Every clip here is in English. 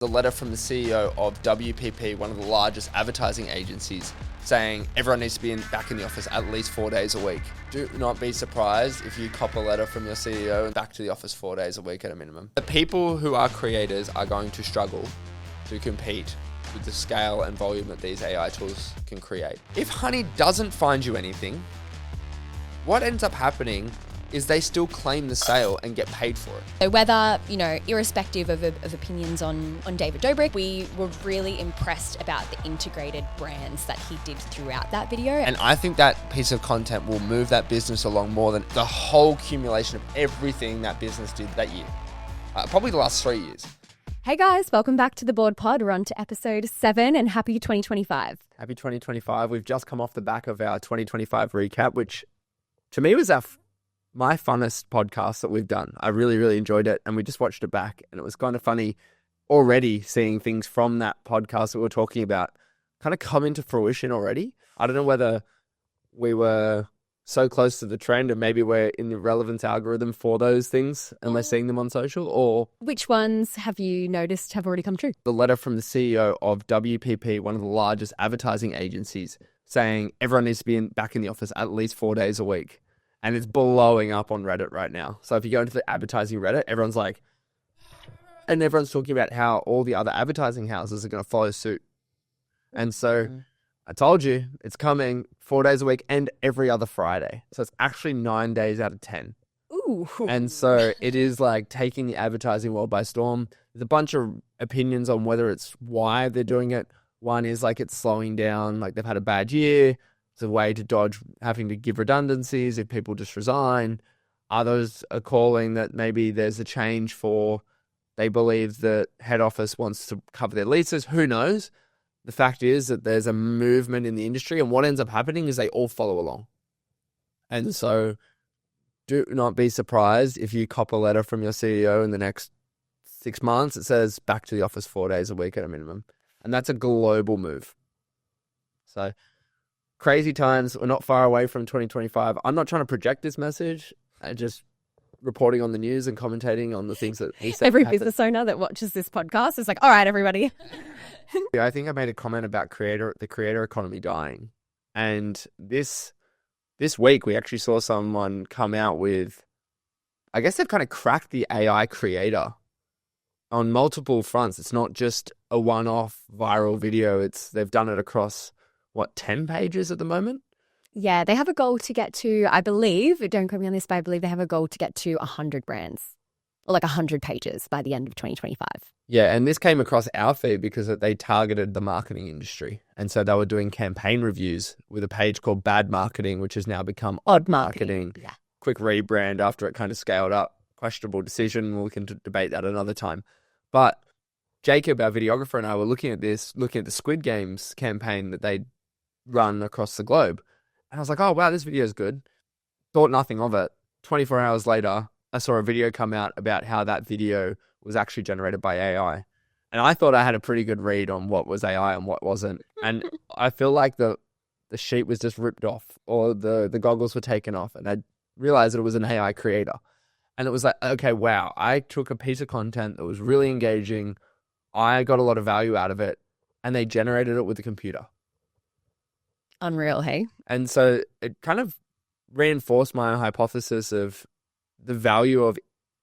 The letter from the CEO of WPP, one of the largest advertising agencies, saying everyone needs to be back in the office at least 4 days a week. Do not be surprised if you cop a letter from your CEO and back to the office 4 days a week at a minimum. The people who are creators are going to struggle to compete with the scale and volume that these AI tools can create. If Honey doesn't find you anything, what ends up happening is they still claim the sale and get paid for it. So whether, irrespective of opinions on David Dobrik, we were really impressed about the integrated brands that he did throughout that video. And I think that piece of content will move that business along more than the whole accumulation of everything that business did that year. Probably the last 3 years. Hey guys, welcome back to the Board Pod. We're on to episode 7 and happy 2025. Happy 2025. We've just come off the back of our 2025 recap, which to me was my funnest podcast that we've done. I really, really enjoyed it. And we just watched it back and it was kind of funny already seeing things from that podcast that we were talking about kind of come into fruition already. I don't know whether we were so close to the trend and maybe we're in the relevance algorithm for those things and we're seeing them on social, or which ones have you noticed have already come true? The letter from the CEO of WPP, one of the largest advertising agencies, saying everyone needs to be back in the office at least 4 days a week. And it's blowing up on Reddit right now. So if you go into the advertising Reddit, everyone's like, and everyone's talking about how all the other advertising houses are going to follow suit. And so I told you, it's coming 4 days a week and every other Friday. So it's actually 9 days out of 10. Ooh. And so it is like taking the advertising world by storm. There's a bunch of opinions on whether it's why they're doing it. One is like it's slowing down, like they've had a bad year. It's a way to dodge having to give redundancies if people just resign. Others are calling that maybe there's a change for, they believe that head office wants to cover their leases. Who knows? The fact is that there's a movement in the industry, and what ends up happening is they all follow along. And so do not be surprised if you cop a letter from your CEO in the next 6 months. It says back to the office 4 days a week at a minimum. And that's a global move. So crazy times. We're not far away from 2025. I'm not trying to project this message. I'm just reporting on the news and commentating on the things that he said. Every business owner that watches this podcast is like, all right, everybody. I think I made a comment about the creator economy dying. And this week, we actually saw someone come out with, I guess they've kind of cracked the AI creator on multiple fronts. It's not just a one-off viral video. They've done it across 10 pages at the moment? Yeah, they have a goal to get to, I believe, don't quote me on this, but I believe they have a goal to get to 100 brands or like 100 pages by the end of 2025. Yeah, and this came across our feed because they targeted the marketing industry. And so they were doing campaign reviews with a page called Bad Marketing, which has now become Odd Marketing. Yeah. Quick rebrand after it kind of scaled up. Questionable decision. We can debate that another time. But Jacob, our videographer, and I were looking at the Squid Games campaign that they run across the globe. And I was like, oh, wow, this video is good. Thought nothing of it. 24 hours later, I saw a video come out about how that video was actually generated by AI. And I thought I had a pretty good read on what was AI and what wasn't. And I feel like the sheet was just ripped off or the goggles were taken off. And I realized that it was an AI creator. And it was like, okay, wow, I took a piece of content that was really engaging. I got a lot of value out of it. And they generated it with a computer. Unreal, hey? And so it kind of reinforced my hypothesis of the value of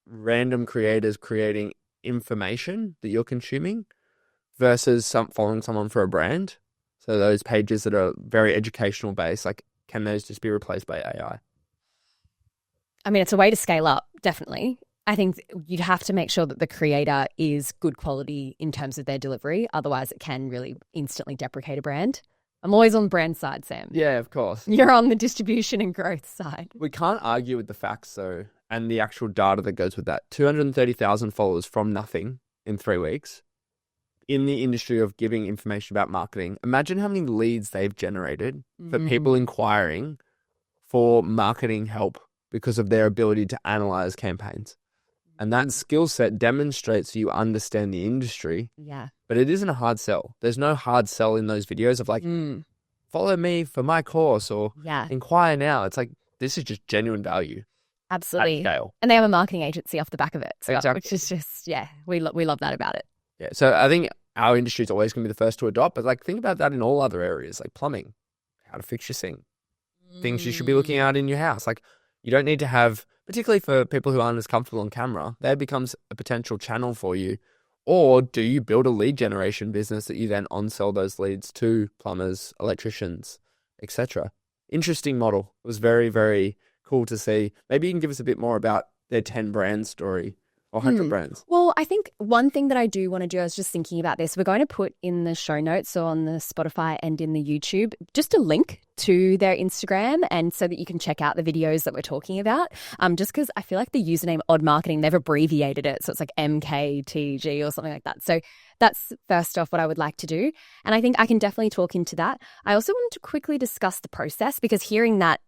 random creators creating information that you're consuming versus following someone for a brand. So those pages that are very educational based, like, can those just be replaced by AI? I mean, it's a way to scale up, definitely. I think you'd have to make sure that the creator is good quality in terms of their delivery. Otherwise, it can really instantly deprecate a brand. I'm always on the brand side, Sam. Yeah, of course. You're on the distribution and growth side. We can't argue with the facts, though, and the actual data that goes with that. 230,000 followers from nothing in 3 weeks in the industry of giving information about marketing. Imagine how many leads they've generated for people inquiring for marketing help because of their ability to analyze campaigns. And that skill set demonstrates you understand the industry. Yeah. But it isn't a hard sell. There's no hard sell in those videos of like, follow me for my course or inquire now. It's like, this is just genuine value. Absolutely. At scale. And they have a marketing agency off the back of it. So, exactly. Which is just, we love that about it. Yeah. So I think our industry is always going to be the first to adopt, but like think about that in all other areas, like plumbing, how to fix your sink, things you should be looking at in your house. Like you don't need to have, particularly for people who aren't as comfortable on camera, that becomes a potential channel for you. Or do you build a lead generation business that you then on-sell those leads to plumbers, electricians, etc.? Interesting model. It was very, very cool to see. Maybe you can give us a bit more about their 10 brand story or 100 brands. Well, I think one thing that I do want to do, I was just thinking about this, we're going to put in the show notes, so on the Spotify and in the YouTube, just a link to their Instagram, and so that you can check out the videos that we're talking about. Just because I feel like the username Odd Marketing, they've abbreviated it, so it's like MKTG or something like that. So that's first off what I would like to do. And I think I can definitely talk into that. I also wanted to quickly discuss the process, because hearing that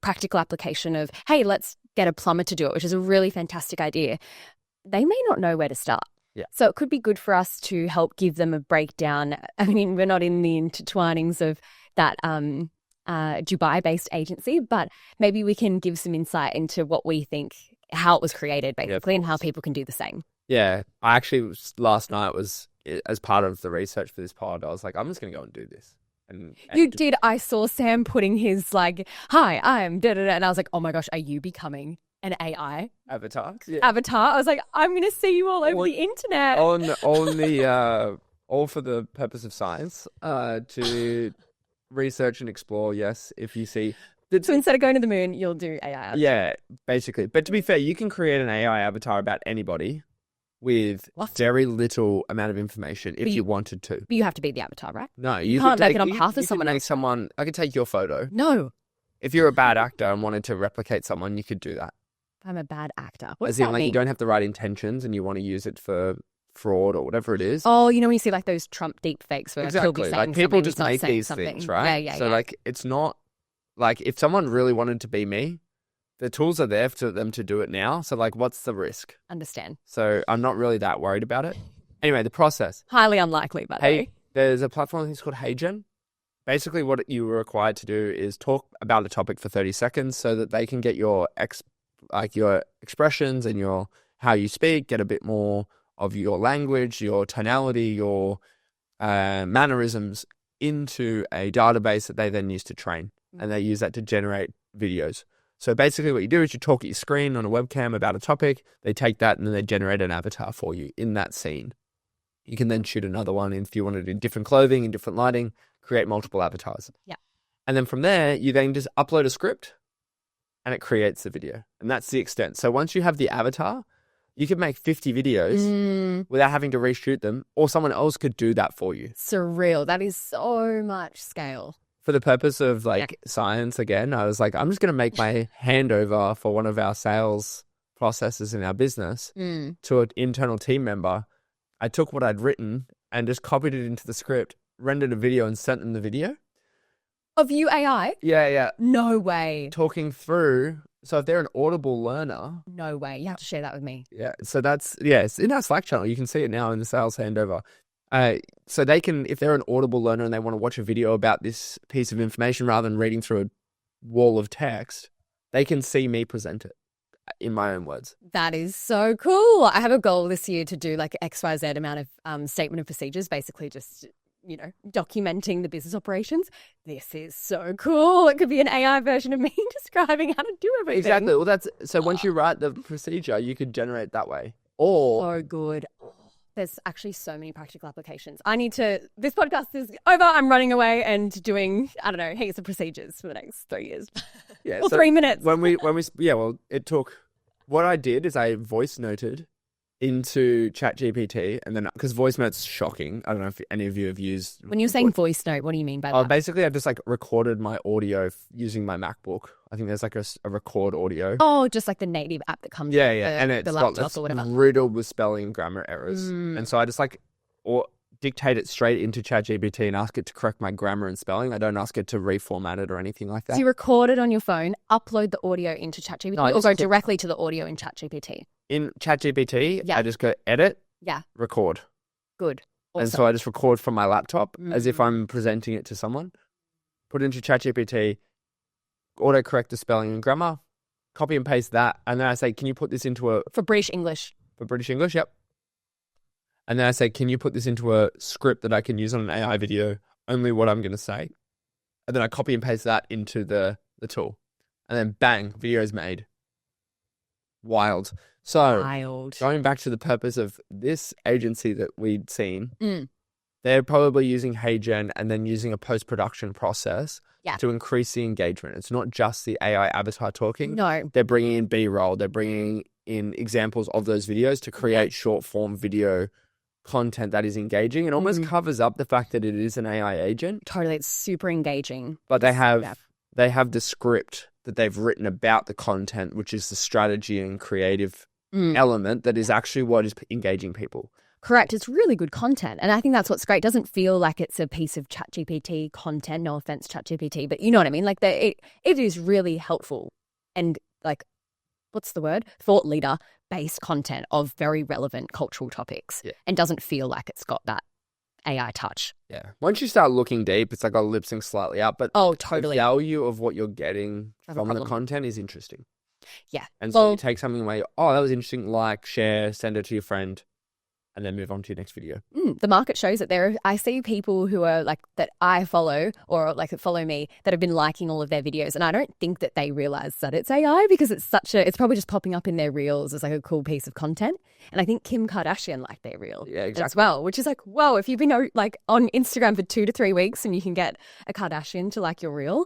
practical application of, hey, let's get a plumber to do it, which is a really fantastic idea, they may not know where to start. Yeah. So it could be good for us to help give them a breakdown. I mean, we're not in the intertwinings of that Dubai-based agency, but maybe we can give some insight into what we think, how it was created, basically, and how people can do the same. Yeah. I actually, last night was, as part of the research for this pod, I was like, I'm just going to go and do this. And you did. I saw Sam putting his like, hi, I'm da-da-da, and I was like, oh my gosh, are you becoming an AI avatar? Yeah. Avatar. I was like, I'm going to see you all over the internet. On the all for the purpose of science, to research and explore. Yes, if you see. So instead of going to the moon, you'll do AI avatar. Yeah, basically. But to be fair, you can create an AI avatar about anybody with very little amount of information if you wanted to. But you have to be the avatar, right? No, you can't make it on behalf of someone else. I could take your photo. No. If you're a bad actor and wanted to replicate someone, you could do that. I'm a bad actor. What does As in, that like, mean? you don't have the right intentions and you want to use it for fraud or whatever it is. Oh, you know when you see like those Trump deep fakes where he'll be saying like people just something, make these things, right? Yeah, so like it's not like if someone really wanted to be me, the tools are there for them to do it now. So like what's the risk? Understand. So I'm not really that worried about it. Anyway, the process. Highly unlikely, by the way. There's a platform I think it's called HeyGen. Basically what you were required to do is talk about a topic for 30 seconds so that they can get your expressions and your how you speak, get a bit more of your language, your tonality, your mannerisms into a database that they then use to train. And they use that to generate videos. So basically what you do is you talk at your screen on a webcam about a topic. They take that and then they generate an avatar for you in that scene. You can then shoot another one if you wanted in different clothing, in different lighting, create multiple avatars. Yeah. And then from there, you then just upload a script and it creates the video. And that's the extent. So once you have the avatar, you could make 50 videos without having to reshoot them, or someone else could do that for you. Surreal. That is so much scale. For the purpose of science, again, I was like, I'm just going to make my handover for one of our sales processes in our business to an internal team member. I took what I'd written and just copied it into the script, rendered a video and sent them the video. Of you AI? Yeah. No way. Talking through. So if they're an Audible learner. No way. You have to share that with me. Yeah. So it's in our Slack channel. You can see it now in the sales handover. So they can, if they're an Audible learner and they want to watch a video about this piece of information rather than reading through a wall of text, they can see me present it in my own words. That is so cool. I have a goal this year to do like XYZ amount of statement of procedures, basically just, documenting the business operations. This is so cool. It could be an AI version of me describing how to do everything. Exactly. Well, so once you write the procedure, you could generate that way. Or so good. There's actually so many practical applications. This podcast is over. I'm running away and doing, I don't know, heaps of procedures for the next 3 years. Yeah. Or 3 minutes. It took, what I did is I voice noted into ChatGPT, and then, because voice note's shocking. I don't know if any of you have used. When you're saying voice note, what do you mean by that? Basically I've just recorded my audio using my MacBook. I think there's a record audio. Oh, just like the native app that comes with and it's the laptop or whatever. Riddled with spelling and grammar errors. And so I just dictate it straight into ChatGPT and ask it to correct my grammar and spelling. I don't ask it to reformat it or anything like that. So you record it on your phone, upload the audio into ChatGPT, or go directly to the audio in ChatGPT? In ChatGPT, I just go edit, record. Good. Awesome. And so I just record from my laptop as if I'm presenting it to someone, put it into ChatGPT, autocorrect the spelling and grammar, copy and paste that, and then I say, can you put this into For British English. For British English, yep. And then I say, can you put this into a script that I can use on an AI video, only what I'm going to say? And then I copy and paste that into the tool. And then bang, video's made. Wild. So going back to the purpose of this agency that we'd seen, they're probably using HeyGen and then using a post-production process to increase the engagement. It's not just the AI avatar talking. No. They're bringing in B-roll. They're bringing in examples of those videos to create short-form video content that is engaging and almost covers up the fact that it is an AI agent. Totally. It's super engaging. But they have the script that they've written about the content, which is the strategy and creative element that is actually what is engaging people. Correct. It's really good content. And I think that's what's great. It doesn't feel like it's a piece of ChatGPT content. No offense, ChatGPT, but you know what I mean? Like it is really helpful and like, what's the word? Thought leader based content of very relevant cultural topics and doesn't feel like it's got that AI touch. Yeah. Once you start looking deep, it's like a lip sync slightly up, but totally. the value of what you're getting from the content is interesting. Yeah. And so you take something where, that was interesting, like, share, send it to your friend, and then move on to your next video. The market shows that I see people who are like that I follow or like that follow me that have been liking all of their videos, and I don't think that they realize that it's AI because it's probably just popping up in their reels as like a cool piece of content. And I think Kim Kardashian liked their reel as well, which is like, whoa, if you've been like on Instagram for 2 to 3 weeks and you can get a Kardashian to like your reel,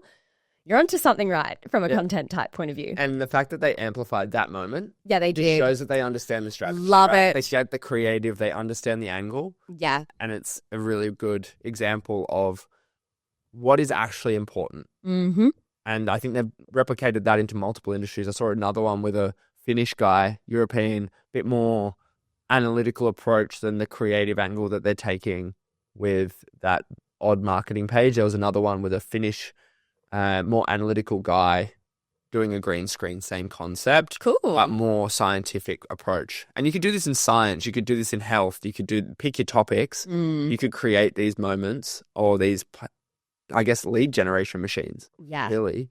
you're onto something right from a content type point of view. And the fact that they amplified that moment. Yeah, they did. Shows that they understand the strategy. Love it. They get the creative. They understand the angle. Yeah. And it's a really good example of what is actually important. Mm-hmm. And I think they've replicated that into multiple industries. I saw another one with a Finnish guy, European, bit more analytical approach than the creative angle that they're taking with that odd marketing page. There was another one with a Finnish more analytical guy doing a green screen, same concept, but more scientific approach. And you could do this in science. You could do this in health. You could pick your topics. You could create these moments or these, I guess, lead generation machines. Yeah. Really.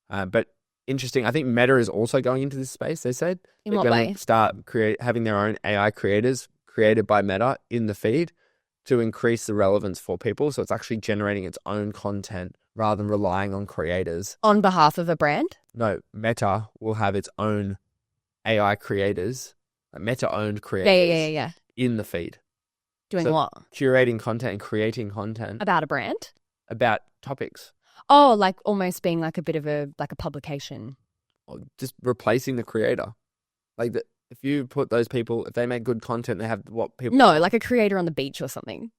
But interesting. I think Meta is also going into this space, they said. In what way? Start having their own AI creators created by Meta in the feed to increase the relevance for people. So it's actually generating its own content rather than relying on creators. On behalf of a brand? No, Meta will have its own AI creators, Meta-owned creators Yeah. in the feed. Doing what? Curating content and creating content. About a brand? About topics. Oh, like almost being like a bit of a publication. Or just replacing the creator. Like if you put those people, if they make good content, they have what people... No, like a creator on the beach or something.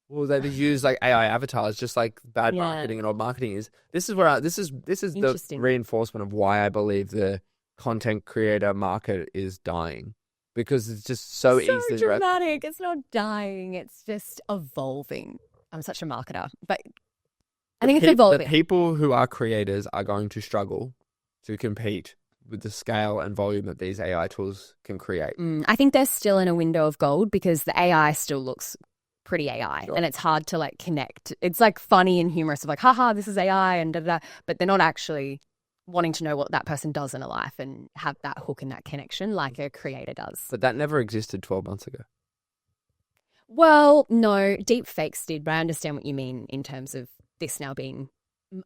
Well, they use like AI avatars, just like bad marketing and odd marketing is. This is where this is the reinforcement of why I believe the content creator market is dying, because it's just so easy. So dramatic. It's not dying. It's just evolving. I'm such a marketer, but I think it's evolving. The people who are creators are going to struggle to compete with the scale and volume that these AI tools can create. I think they're still in a window of gold because the AI still looks pretty AI and it's hard to like connect. It's like funny and humorous of like, haha, this is AI and da-da-da, but they're not actually wanting to know what that person does in a life and have that hook and that connection like a creator does. But that never existed 12 months ago. Well, no, deep fakes did, but I understand what you mean in terms of this now being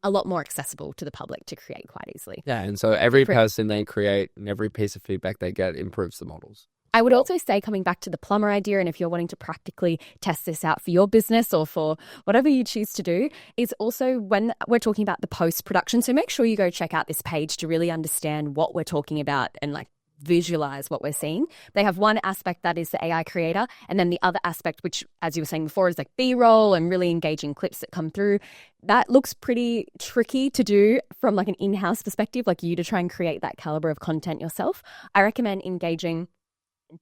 a lot more accessible to the public to create quite easily. Yeah, and so every person they create and every piece of feedback they get improves the models. I would also say, coming back to the plumber idea, and if you're wanting to practically test this out for your business or for whatever you choose to do, is also when we're talking about the post-production. So make sure you go check out this page to really understand what we're talking about and like visualize what we're seeing. They have one aspect that is the AI creator, and then the other aspect, which, as you were saying before, is like B-roll and really engaging clips that come through. That looks pretty tricky to do from like an in-house perspective, like you to try and create that caliber of content yourself. I recommend engaging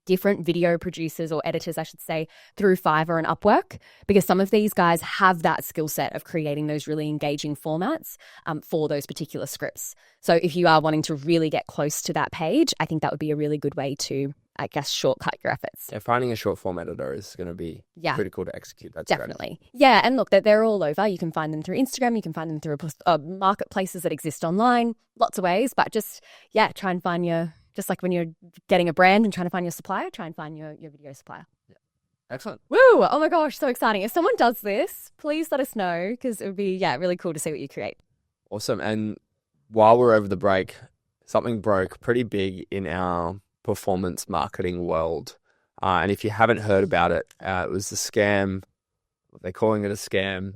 different video producers or editors, I should say, through Fiverr and Upwork, because some of these guys have that skill set of creating those really engaging formats for those particular scripts. So if you are wanting to really get close to that page, I think that would be a really good way to, I guess, shortcut your efforts. Yeah, finding a short form editor is going to be critical to execute. That's definitely. Yeah, and look, they're all over. You can find them through Instagram. You can find them through marketplaces that exist online, lots of ways. But just, try and find your... Just like when you're getting a brand and trying to find your supplier, try and find your video supplier. Yeah. Excellent. Woo! Oh my gosh, so exciting. If someone does this, please let us know because it would be, really cool to see what you create. Awesome. And while we're over the break, something broke pretty big in our performance marketing world. And if you haven't heard about it, it was the scam. They're calling it a scam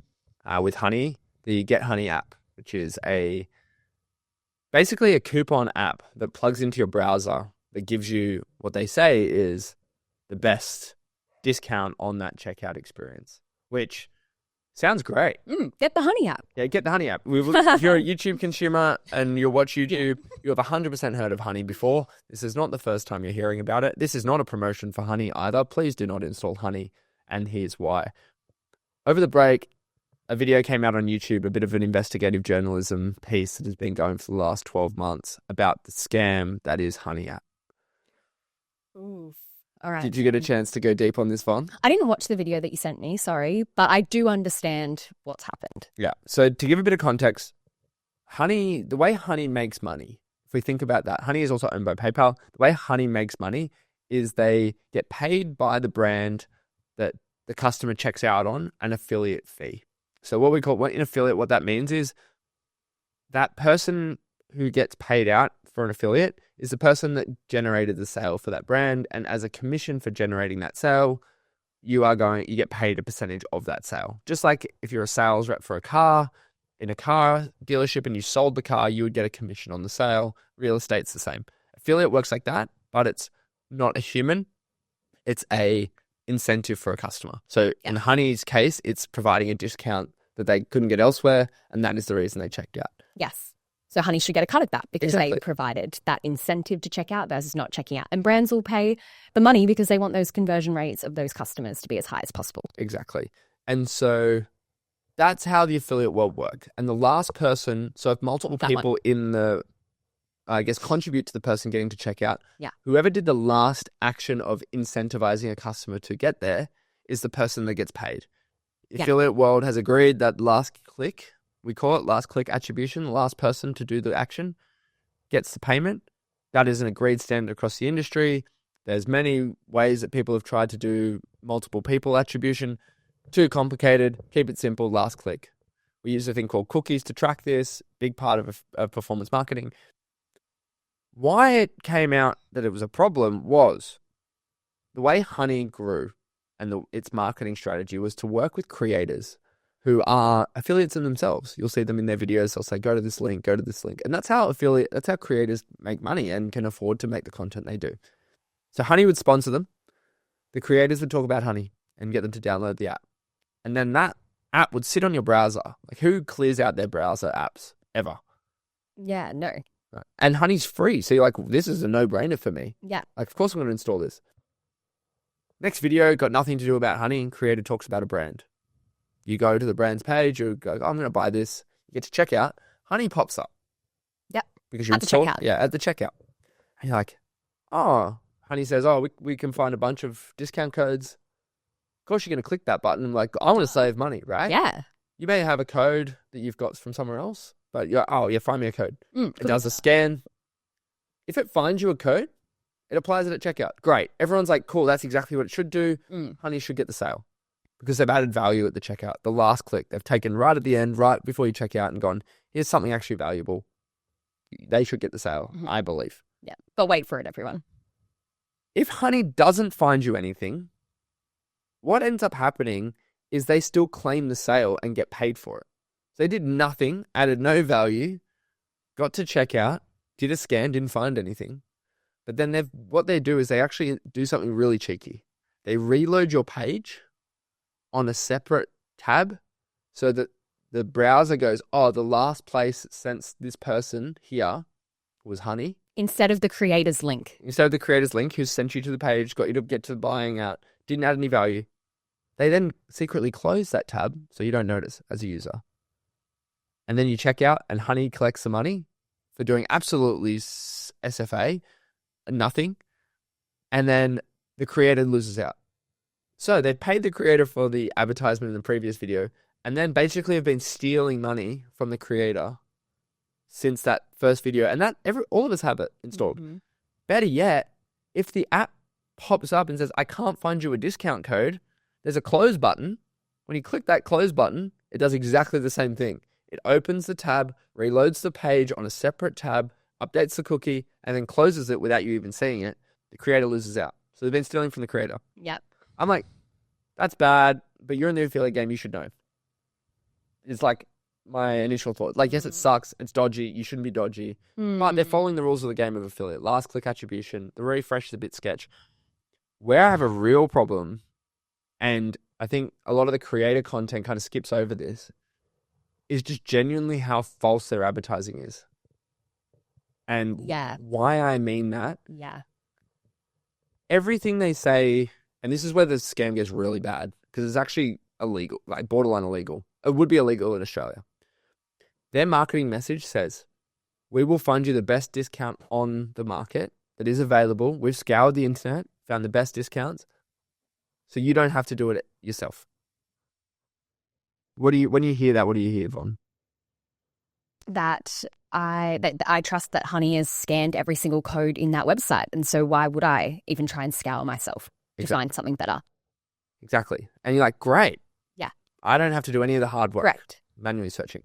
with Honey, the Get Honey app, which is basically a coupon app that plugs into your browser that gives you what they say is the best discount on that checkout experience, which sounds great. Get the Honey app. Yeah, get the Honey app. If you're a YouTube consumer and you watch YouTube, you have 100% heard of Honey before. This is not the first time you're hearing about it. This is not a promotion for Honey either. Please do not install Honey, and here's why. Over the break, a video came out on YouTube, a bit of an investigative journalism piece that has been going for the last 12 months about the scam that is Honey app. Oof. All right. Did you get a chance to go deep on this, Von? I didn't watch the video that you sent me, sorry, but I do understand what's happened. Yeah. So to give a bit of context, Honey, the way Honey makes money, if we think about that, Honey is also owned by PayPal. The way Honey makes money is they get paid by the brand that the customer checks out on an affiliate fee. So in affiliate, what that means is that person who gets paid out for an affiliate is the person that generated the sale for that brand. And as a commission for generating that sale, you get paid a percentage of that sale. Just like if you're a sales rep for a car, in a car dealership and you sold the car, you would get a commission on the sale. Real estate's the same. Affiliate works like that, but it's not a human. It's a incentive for a customer. So in Honey's case, it's providing a discount that they couldn't get elsewhere, and that is the reason they checked out. Yes. So Honey should get a cut of that because they provided that incentive to check out versus not checking out. And brands will pay the money because they want those conversion rates of those customers to be as high as possible. Exactly. And so that's how the affiliate world worked. And the last person, so if multiple people in the, contribute to the person getting to check out, whoever did the last action of incentivizing a customer to get there is the person that gets paid. Affiliate world has agreed that last click, we call it last click attribution, the last person to do the action gets the payment. That is an agreed standard across the industry. There's many ways that people have tried to do multiple people attribution. Too complicated. Keep it simple. Last click. We use a thing called cookies to track this. Big part of performance marketing. Why it came out that it was a problem was the way Honey grew and its marketing strategy was to work with creators who are affiliates in themselves. You'll see them in their videos. They'll say, go to this link, go to this link. And that's how creators make money and can afford to make the content they do. So Honey would sponsor them. The creators would talk about Honey and get them to download the app. And then that app would sit on your browser. Like, who clears out their browser apps ever? Yeah, no. Right. And Honey's free. So you're like, this is a no-brainer for me. Yeah. Like, of course I'm going to install this. Next video, got nothing to do about Honey. Creator talks about a brand. You go to the brand's page, you go, I'm going to buy this. You get to check out. Honey pops up. Yep. Because you installed it. Yeah, at the checkout. And you're like, oh, Honey says, we can find a bunch of discount codes. Of course you're going to click that button. I'm like, I want to save money, right? Yeah. You may have a code that you've got from somewhere else, but find me a code. It does a scan. If it finds you a code, it applies it at checkout. Great. Everyone's like, cool, that's exactly what it should do. Honey should get the sale. Because they've added value at the checkout. The last click, they've taken right at the end, right before you check out and gone, here's something actually valuable. They should get the sale, I believe. Yeah, but wait for it, everyone. If Honey doesn't find you anything, what ends up happening is they still claim the sale and get paid for it. So they did nothing, added no value, got to checkout, did a scan, didn't find anything. But then what they do is they actually do something really cheeky. They reload your page on a separate tab so that the browser goes, the last place it sent this person here was Honey. Instead of the creator's link. Instead of the creator's link who sent you to the page, got you to get to buying out, didn't add any value. They then secretly close that tab so you don't notice as a user. And then you check out and Honey collects the money for doing absolutely SFA, nothing. And then the creator loses out. So they paid the creator for the advertisement in the previous video and then basically have been stealing money from the creator since that first video. And all of us have it installed. Better yet, if the app pops up and says, I can't find you a discount code. There's a close button. When you click that close button, it does exactly the same thing. It opens the tab, reloads the page on a separate tab, updates the cookie, and then closes it without you even seeing it. The creator loses out. So they've been stealing from the creator. Yep. I'm like, that's bad, but you're in the affiliate game, you should know. It's like my initial thought. Like, yes, it sucks. It's dodgy. You shouldn't be dodgy. But they're following the rules of the game of affiliate. Last click attribution. The refresh is a bit sketch. Where I have a real problem, and I think a lot of the creator content kind of skips over this, is just genuinely how false their advertising is. And why I mean that. Yeah. Everything they say, and this is where the scam gets really bad, because it's actually illegal, like borderline illegal. It would be illegal in Australia. Their marketing message says, we will find you the best discount on the market that is available. We've scoured the internet, found the best discounts, so you don't have to do it yourself. When you hear that, what do you hear, Von? That I trust that Honey has scanned every single code in that website. And so why would I even try and scour myself to find something better? Exactly. And you're like, great. Yeah. I don't have to do any of the hard work. Correct. Manually searching.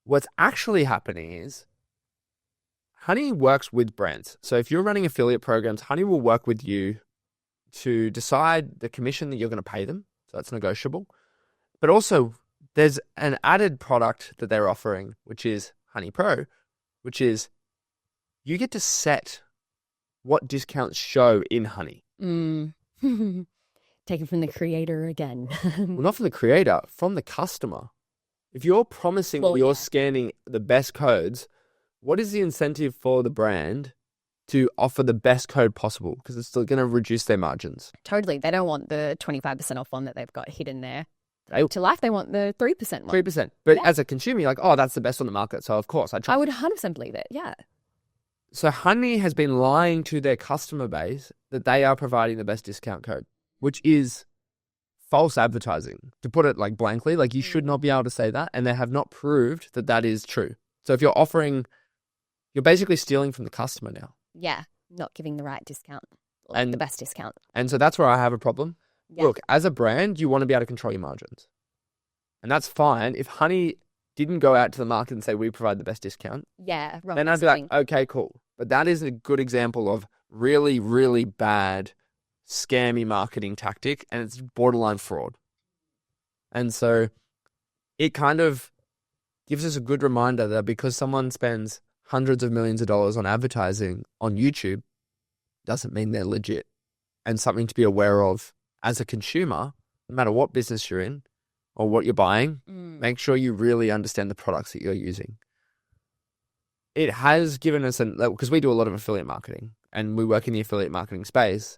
What's actually happening is Honey works with brands. So if you're running affiliate programs, Honey will work with you to decide the commission that you're going to pay them. So that's negotiable. But also, there's an added product that they're offering, which is Honey Pro, which is you get to set what discounts show in Honey. Taken from the creator again. Well, not from the creator, from the customer. If you're promising you're scanning the best codes, what is the incentive for the brand to offer the best code possible? Because it's still going to reduce their margins. Totally. They don't want the 25% off one that they've got hidden there. To life, they want the 3% one. 3%. But as a consumer, you're like, oh, that's the best on the market. So, of course, I try. I would 100% believe it. Yeah. So, Honey has been lying to their customer base that they are providing the best discount code, which is false advertising. To put it like blankly, like you should not be able to say that. And they have not proved that that is true. So, if you're offering, you're basically stealing from the customer now. Yeah. Not giving the right discount or the best discount. And so that's where I have a problem. Yeah. Look, as a brand, you want to be able to control your margins. And that's fine. If Honey didn't go out to the market and say, we provide the best discount, then I'd be like, okay, cool. But that is a good example of really, really bad, scammy marketing tactic, and it's borderline fraud. And so it kind of gives us a good reminder that because someone spends hundreds of millions of dollars on advertising on YouTube, doesn't mean they're legit. And something to be aware of as a consumer, no matter what business you're in or what you're buying, make sure you really understand the products that you're using. It has given us, because we do a lot of affiliate marketing and we work in the affiliate marketing space,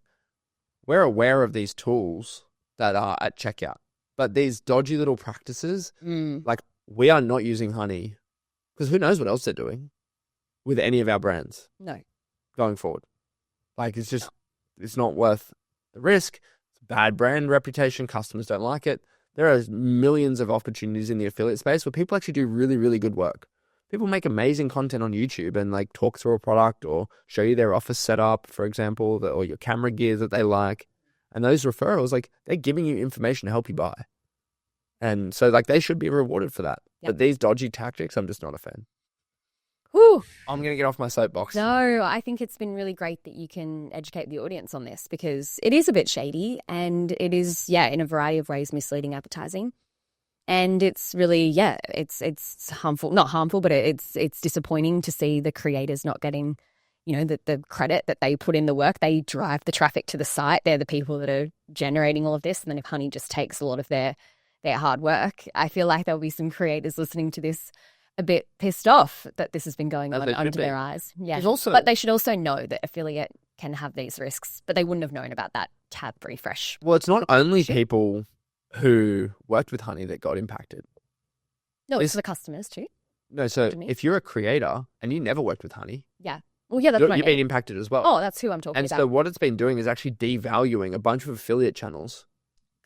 we're aware of these tools that are at checkout. But these dodgy little practices, like we are not using Honey because who knows what else they're doing with any of our brands. No. Going forward. Like it's just, it's not worth the risk. Bad brand reputation, customers don't like it. There are millions of opportunities in the affiliate space where people actually do really, really good work. People make amazing content on YouTube and like talk through a product or show you their office setup, for example, or your camera gear that they like. And those referrals, like they're giving you information to help you buy. And so like they should be rewarded for that. Yep. But these dodgy tactics, I'm just not a fan. Whew. I'm going to get off my soapbox. No, I think it's been really great that you can educate the audience on this because it is a bit shady and it is, in a variety of ways misleading advertising. And it's really, it's harmful, not harmful, but it's disappointing to see the creators not getting, the credit that they put in the work. They drive the traffic to the site. They're the people that are generating all of this. And then if Honey just takes a lot of their hard work, I feel like there'll be some creators listening to this a bit pissed off that this has been going on under their eyes. Yeah. But they should also know that affiliate can have these risks, but they wouldn't have known about that tab refresh. Well, it's not only people who worked with Honey that got impacted. No, it's the customers too. No, so if you're a creator and you never worked with Honey. Yeah. Well, yeah, that's you've been impacted as well. Oh, that's who I'm talking about. And so what it's been doing is actually devaluing a bunch of affiliate channels.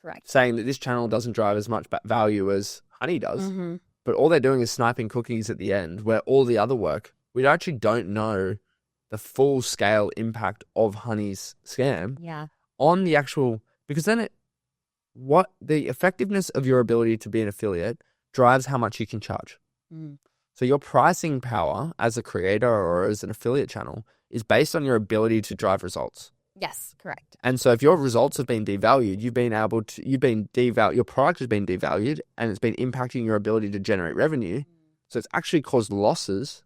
Correct. Saying that this channel doesn't drive as much value as Honey does. Mm-hmm. But all they're doing is sniping cookies at the end where all the other work, we actually don't know the full scale impact of Honey's scam Yeah. on the actual, because then what the effectiveness of your ability to be an affiliate drives how much you can charge. Mm. So your pricing power as a creator or as an affiliate channel is based on your ability to drive results. Yes, correct. And so if your results have been devalued, your product has been devalued and it's been impacting your ability to generate revenue. So it's actually caused losses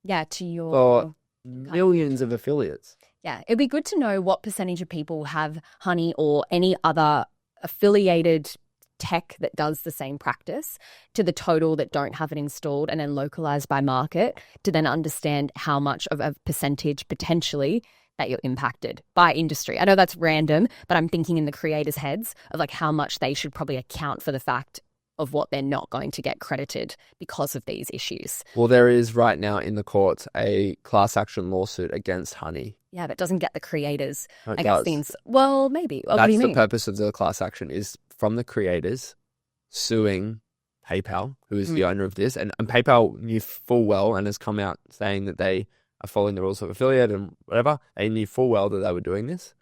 Yeah, to your for millions of affiliates. Yeah, it'd be good to know what percentage of people have Honey or any other affiliated tech that does the same practice to the total that don't have it installed, and then localized by market to then understand how much of a percentage potentially that you're impacted by industry. I know that's random, but I'm thinking in the creators' heads of like how much they should probably account for the fact of what they're not going to get credited because of these issues. Well, there is right now in the courts a class action lawsuit against Honey. Yeah, but it doesn't get the creators. No, it I guess does. things. Well, maybe. What That's do you the mean? purpose of the class action, is from the creators suing PayPal, who is the owner of this. And PayPal knew full well and has come out saying that they are following the rules of affiliate and whatever. They knew full well that they were doing this.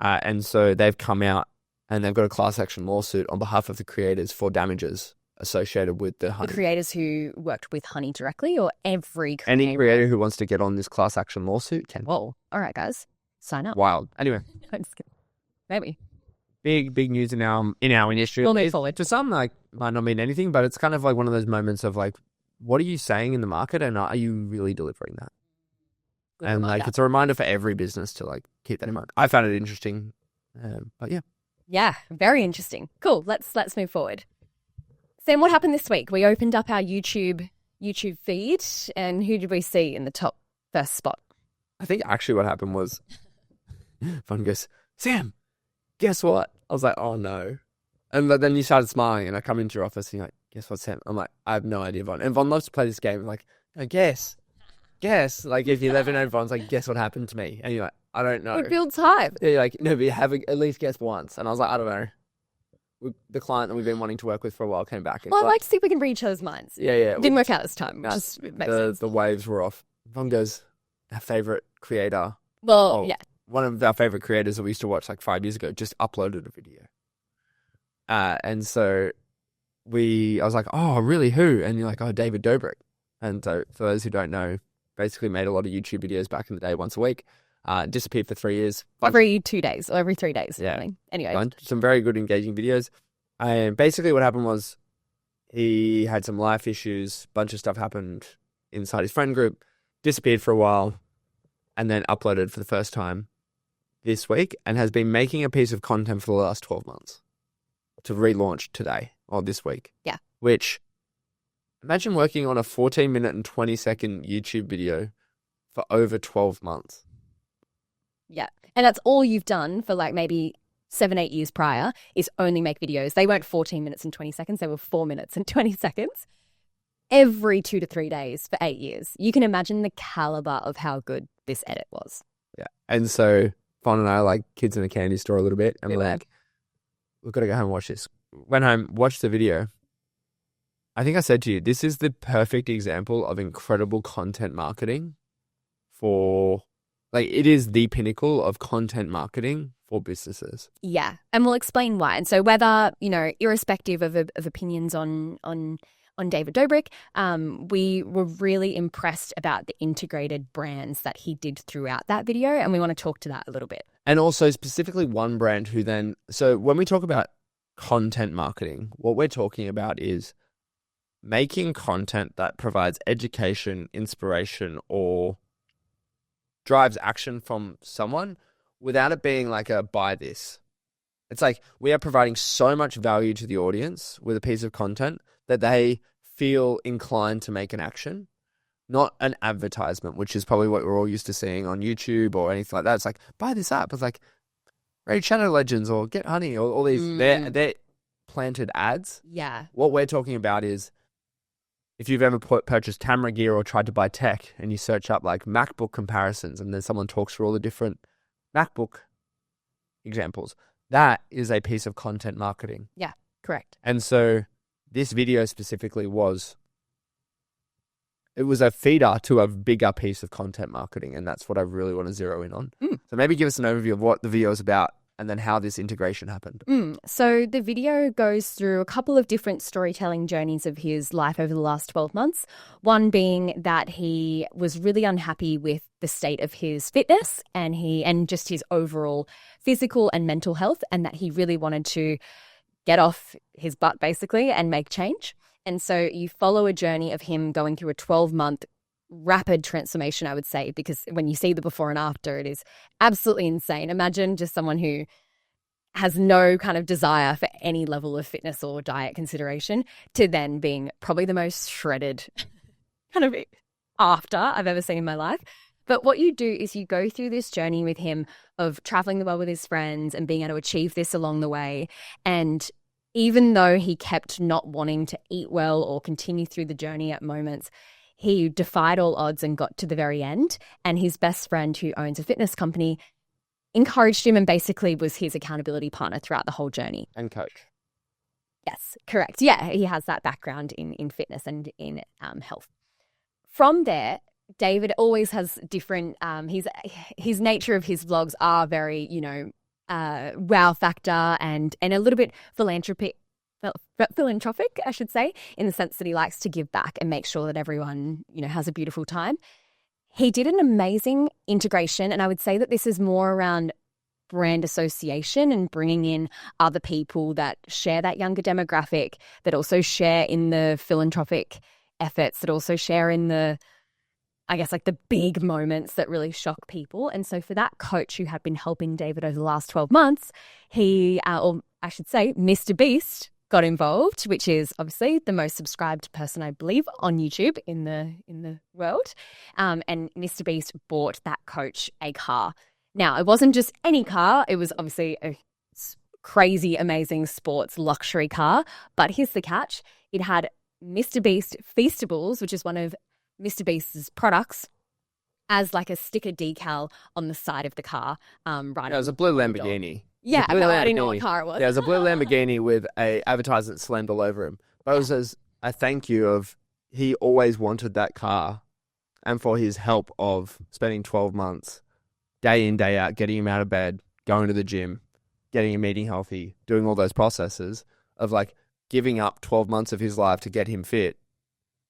And so they've come out and they've got a class action lawsuit on behalf of the creators for damages associated with the Honey. The creators who worked with Honey directly, or every creator? Any creator who wants to get on this class action lawsuit can. Whoa. All right, guys. Sign up. Wild. Anyway, I'm just kidding. Maybe. big news in our industry. We'll move forward. To some, like, might not mean anything, but it's kind of like one of those moments of like, what are you saying in the market, and are you really delivering that? Good and reminder. like, it's a reminder for every business to like keep that in mind. I found it interesting, but yeah. Yeah, very interesting. Cool. Let's move forward. Sam, what happened this week? We opened up our YouTube feed, and who did we see in the top first spot? I think actually what happened was, Von goes, Sam, guess what? I was like, oh no. And then you started smiling, and I come into your office, and you're like, guess what, Sam? I'm like, I have no idea, Von. And Von loves to play this game. I'm like, no, guess. Like, if you never know, Von's like, guess what happened to me? And you're like, I don't know. It builds hype. Yeah, you're like, no, but you have at least guessed once. And I was like, I don't know. The client that we've been wanting to work with for a while came back. Well, I'd like to see if we can read each other's minds. Yeah. Didn't work out this time. No, Just makes sense. the waves were off. Von goes, our favorite creator. Well, yeah. One of our favorite creators that we used to watch like 5 years ago just uploaded a video. And so I was like, oh, really, who? And you're like, oh, David Dobrik. And so for those who don't know, basically made a lot of YouTube videos back in the day, once a week. Disappeared for 3 years. Every 2 days or every 3 days. Yeah. Something. Anyway. Fun. Some very good engaging videos. And basically what happened was he had some life issues. Bunch of stuff happened inside his friend group. Disappeared for a while. And then uploaded for the first time this week. And has been making a piece of content for the last 12 months. To relaunch today or this week. Yeah. Which, imagine working on a 14-minute and 20-second YouTube video for over 12 months. Yeah. And that's all you've done for like maybe 7-8 years prior is only make videos. They weren't 14 minutes and 20 seconds. They were 4 minutes and 20 seconds every 2 to 3 days for 8 years. You can imagine the caliber of how good this edit was. Yeah. And so Fawn and I are like kids in a candy store a little bit. And We we're were. like, we've got to go home and watch this. Went home, watched the video. I think I said to you, this is the perfect example of incredible content marketing it is the pinnacle of content marketing for businesses. Yeah. And we'll explain why. And so whether, irrespective of opinions on David Dobrik, we were really impressed about the integrated brands that he did throughout that video. And we want to talk to that a little bit. And also specifically one brand who then, so when we talk about content marketing, what we're talking about is making content that provides education, inspiration, or drives action from someone without it being like a buy this. It's like we are providing so much value to the audience with a piece of content that they feel inclined to make an action, not an advertisement, which is probably what we're all used to seeing on YouTube or anything like that. It's like, buy this app. It's like, Raid Shadow Legends or Get Honey or all these, they're planted ads. Yeah. What we're talking about is if you've ever purchased camera gear or tried to buy tech and you search up like MacBook comparisons and then someone talks through all the different MacBook examples, that is a piece of content marketing. Yeah, correct. And so this video specifically was it was a feeder to a bigger piece of content marketing, and that's what I really want to zero in on. So maybe give us an overview of what the video is about and then how this integration happened. So the video goes through a couple of different storytelling journeys of his life over the last 12 months. One being that he was really unhappy with the state of his fitness and just his overall physical and mental health, and that he really wanted to get off his butt basically and make change. And so you follow a journey of him going through a 12-month rapid transformation, I would say, because when you see the before and after, it is absolutely insane. Imagine just someone who has no kind of desire for any level of fitness or diet consideration to then being probably the most shredded kind of after I've ever seen in my life. But what you do is you go through this journey with him of traveling the world with his friends and being able to achieve this along the way. And even though he kept not wanting to eat well or continue through the journey at moments, he defied all odds and got to the very end. And his best friend, who owns a fitness company, encouraged him and basically was his accountability partner throughout the whole journey. And coach. Yes, correct. Yeah, he has that background in fitness and in health. From there, David always has different, his nature of his vlogs are very, wow factor and a little bit philanthropic, I should say, in the sense that he likes to give back and make sure that everyone, has a beautiful time. He did an amazing integration, and I would say that this is more around brand association and bringing in other people that share that younger demographic, that also share in the philanthropic efforts, that also share in the, I guess, like the big moments that really shock people. And so for that coach who had been helping David over the last 12 months, he, or I should say, Mr. Beast, got involved, which is obviously the most subscribed person, I believe, on YouTube in the world. And Mr. Beast bought that coach a car. Now, it wasn't just any car. It was obviously a crazy, amazing sports luxury car. But here's the catch. It had Mr. Beast Feastables, which is one of Mr. Beast's products, as like a sticker decal on the side of the car. Right. It was a blue Lamborghini. Yeah, I didn't know what car it was. There was a blue Lamborghini with a advertisement slammed all over him. But it was as a thank you of he always wanted that car, and for his help of spending 12 months, day in, day out, getting him out of bed, going to the gym, getting him eating healthy, doing all those processes of like giving up 12 months of his life to get him fit.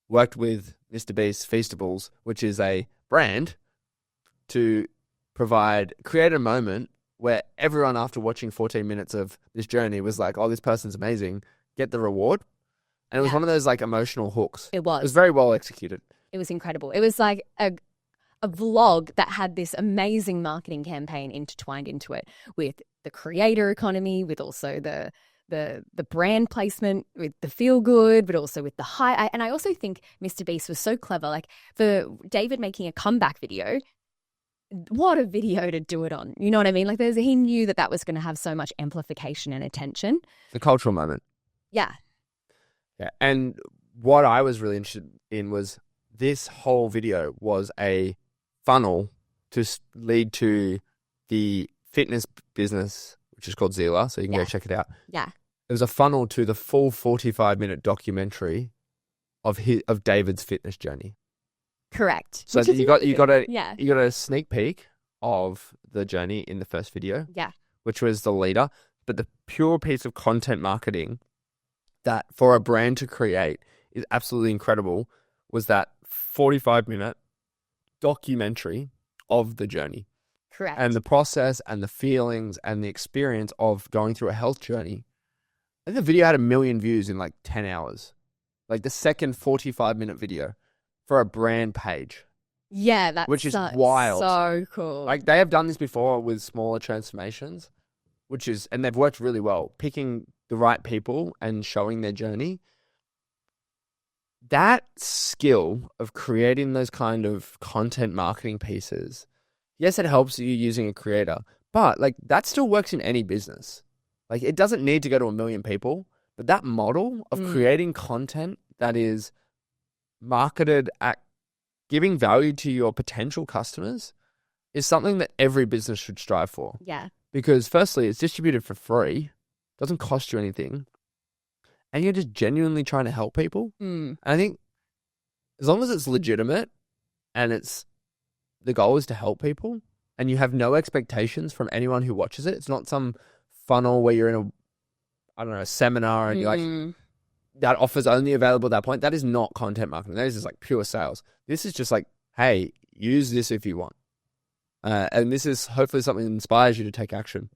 Worked with Mr. Beast Feastables, which is a brand, to create a moment where everyone, after watching 14 minutes of this journey, was like, oh, this person's amazing, get the reward. And it was one of those like emotional hooks. It was. It was very well executed. It was incredible. It was like a vlog that had this amazing marketing campaign intertwined into it with the creator economy, with also the brand placement, with the feel good, but also with the high. And I also think Mr. Beast was so clever. Like for David making a comeback video, what a video to do it on. You know what I mean? Like he knew that was going to have so much amplification and attention. The cultural moment. Yeah. Yeah. And what I was really interested in was this whole video was a funnel to lead to the fitness business, which is called Zila. So you can go check it out. Yeah. It was a funnel to the full 45-minute documentary of David's fitness journey. Correct. So you got a sneak peek of the journey in the first video. Yeah. Which was the leader, but the pure piece of content marketing that for a brand to create is absolutely incredible was that 45-minute documentary of the journey. Correct. And the process and the feelings and the experience of going through a health journey. I think the video had 1 million views in like 10 hours. Like the second 45-minute video for a brand page. Yeah, which is wild. So cool. Like they have done this before with smaller transformations, and they've worked really well, picking the right people and showing their journey. That skill of creating those kind of content marketing pieces, yes, it helps you using a creator, but like that still works in any business. Like it doesn't need to go to 1 million people, but that model of creating content that is marketed at giving value to your potential customers is something that every business should strive for. Yeah. Because firstly, it's distributed for free, doesn't cost you anything, and you're just genuinely trying to help people. And I think as long as it's legitimate and the goal is to help people and you have no expectations from anyone who watches it. It's not some funnel where you're in a seminar and you're like, that offer's only available at that point. That is not content marketing. That is just like pure sales. This is just like, hey, use this if you want. And this is hopefully something that inspires you to take action.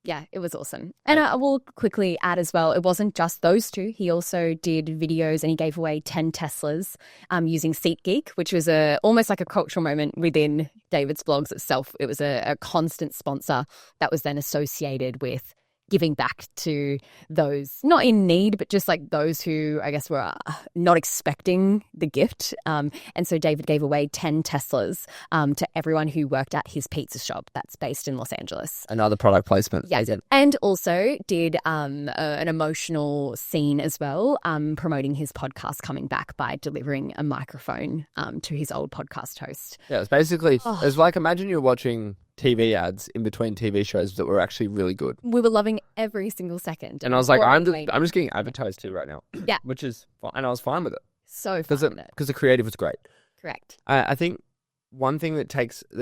Yeah, it was awesome. And I will quickly add as well, it wasn't just those two. He also did videos and he gave away 10 Teslas using SeatGeek, which was almost like a cultural moment within David's blogs itself. It was a constant sponsor that was then associated with giving back to those not in need, but just like those who I guess were not expecting the gift. And so David gave away 10 Teslas to everyone who worked at his pizza shop that's based in Los Angeles. Another product placement. Yeah. And also did an emotional scene as well, promoting his podcast coming back by delivering a microphone to his old podcast host. Yeah, it's basically, it's like imagine you're watching TV ads in between TV shows that were actually really good. We were loving every single second. And I was like, I'm just getting advertised to right now. Yeah. Which is fine. And I was fine with it. So fine with it. Because the creative was great. Correct. I think one thing that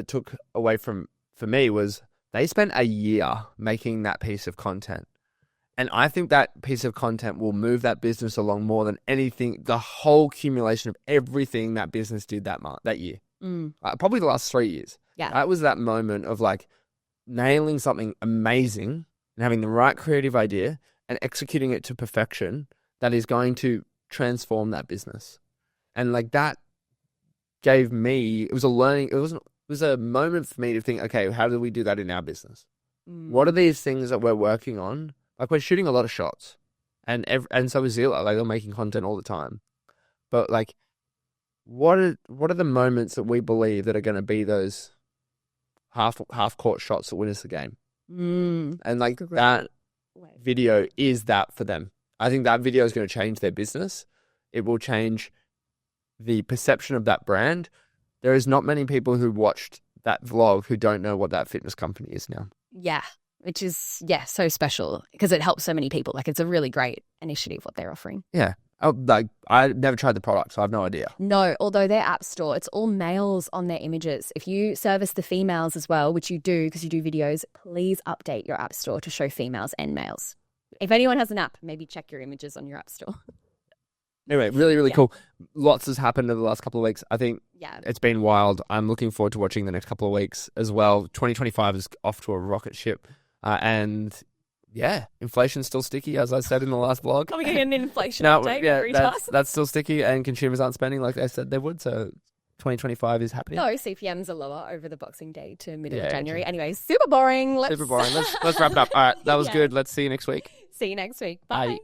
took away for me was they spent a year making that piece of content. And I think that piece of content will move that business along more than anything, the whole accumulation of everything that business did that year. Probably the last 3 years. Yeah. That was that moment of like nailing something amazing and having the right creative idea and executing it to perfection that is going to transform that business. And like that gave me, it was a moment for me to think, okay, how do we do that in our business? What are these things that we're working on? Like we're shooting a lot of shots and so is Zilla, like they're making content all the time. But like, what are the moments that we believe that are going to be those half court shots that win us the game? And like that video is that for them. I think that video is going to change their business. It will change the perception of that brand. There is not many people who watched that vlog who don't know what that fitness company is now. Yeah, which is, so special because it helps so many people. Like it's a really great initiative what they're offering. Yeah. Like I never tried the product, so I have no idea. No, although their app store, it's all males on their images. If you service the females as well, which you do because you do videos, please update your app store to show females and males. If anyone has an app, maybe check your images on your app store. Anyway, really, really cool. Lots has happened in the last couple of weeks. I think it's been wild. I'm looking forward to watching the next couple of weeks as well. 2025 is off to a rocket ship. And yeah, inflation's still sticky, as I said in the last vlog. Are we getting an inflation update every time? That's still sticky, and consumers aren't spending like they said they would, so 2025 is happening. No, CPMs are lower over the Boxing Day to middle of January. True. Anyway, super boring. Super boring. Let's wrap it up. All right, that was good. Let's see you next week. See you next week. Bye.